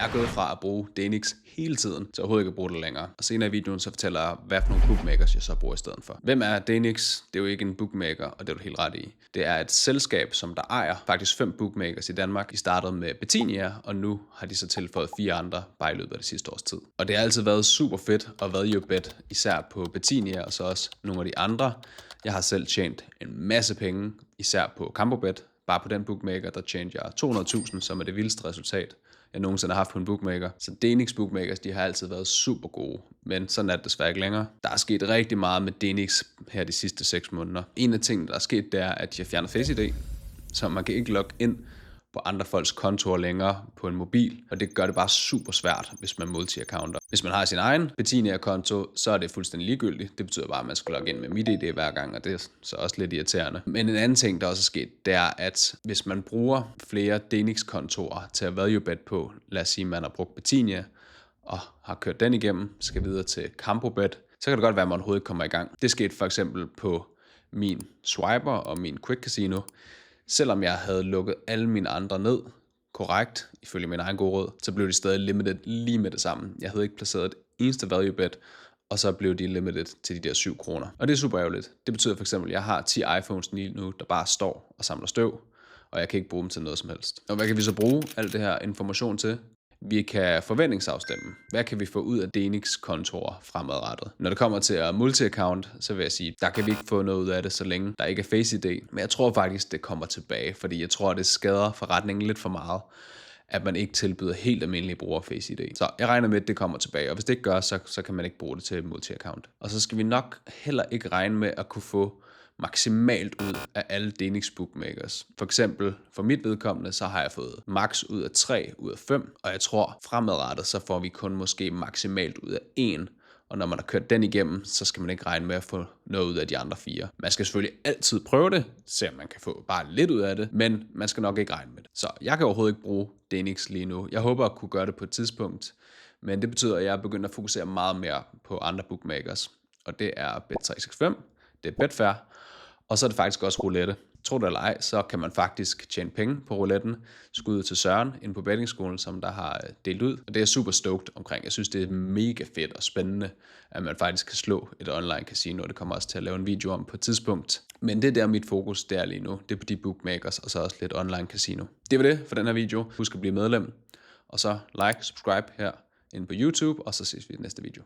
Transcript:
jeg er gået fra at bruge Dænix hele tiden til overhovedet ikke at bruge det længere. Og senere i videoen så fortæller jeg, hvad for nogle bookmakers jeg så bruger i stedet for. Hvem er Dænix? Det er jo ikke en bookmaker, og det er du helt ret i. Det er et selskab, som der ejer faktisk 5 bookmakers i Danmark. De startede med Betinia, og nu har de så tilføjet 4 andre bare i løbet af det sidste års tid. Og det har altid været super fedt at value bet, især på Betinia og så også nogle af de andre. Jeg har selv tjent en masse penge, især på CampoBet. Bare på den bookmaker, der tjente jeg 200.000, som er det vildeste resultat, jeg nogensinde har haft på en bookmaker. Så Dænix bookmakers, de har altid været super gode, men sådan er det desværre ikke længere. Der er sket rigtig meget med Dænix her de sidste 6 måneder. En af tingene, der er sket, det er, at de har fjernet Face ID, så man kan ikke logge ind på andre folks kontorer længere på en mobil, og det gør det bare super svært, hvis man multi-accounter. Hvis man har sin egen Betinia-konto, så er det fuldstændig ligegyldigt. Det betyder bare, at man skal logge ind med MitID hver gang, og det er så også lidt irriterende. Men en anden ting, der også er sket, det er, at hvis man bruger flere Dænix-kontorer til at value bet på, lad os sige, at man har brugt Betinia, og har kørt den igennem, skal videre til CampoBet, så kan det godt være, at man overhovedet ikke kommer i gang. Det skete for eksempel på min Swiper og min Quick Casino. Selvom jeg havde lukket alle mine andre ned korrekt, ifølge min egen gode råd, så blev de stadig limited lige med det samme. Jeg havde ikke placeret et eneste value bet, og så blev de limited til de der 7 kroner. Og det er super ærgerligt. Det betyder for eksempel, at jeg har 10 iPhones lige nu, der bare står og samler støv, og jeg kan ikke bruge dem til noget som helst. Og hvad kan vi så bruge alt det her information til? Vi kan forventningsafstemme. Hvad kan vi få ud af Dænix-kontorer fremadrettet? Når det kommer til at multi-account, så vil jeg sige, der kan vi ikke få noget ud af det, så længe der ikke er Face ID. Men jeg tror faktisk, det kommer tilbage, fordi jeg tror, det skader forretningen lidt for meget, at man ikke tilbyder helt almindelige bruger Face ID. Så jeg regner med, at det kommer tilbage, og hvis det ikke gør, så kan man ikke bruge det til multi-account. Og så skal vi nok heller ikke regne med at kunne få maksimalt ud af alle Dænix bookmakers. For eksempel for mit vedkommende, så har jeg fået max ud af 3 ud af 5, og jeg tror fremadrettet, så får vi kun måske maksimalt ud af 1. Og når man har kørt den igennem, så skal man ikke regne med at få noget ud af de andre 4. Man skal selvfølgelig altid prøve det, se om man kan få bare lidt ud af det, men man skal nok ikke regne med det. Så jeg kan overhovedet ikke bruge Dænix lige nu. Jeg håber at kunne gøre det på et tidspunkt, men det betyder, at jeg er begyndt at fokusere meget mere på andre bookmakers. Og det er Bet365, det er Betfair, og så er det faktisk også roulette. Tror du eller ej, så kan man faktisk tjene penge på rouletten. Skud til Søren inde på bettingskolen, som der har delt ud. Og det er jeg super stoked omkring. Jeg synes, det er mega fedt og spændende, at man faktisk kan slå et online casino. Det kommer også til at lave en video om på et tidspunkt. Men det er der mit fokus der lige nu. Det er på de bookmakers, og så også lidt online casino. Det var det for den her video. Husk at blive medlem. Og så like, subscribe her inde på YouTube, og så ses vi i næste video.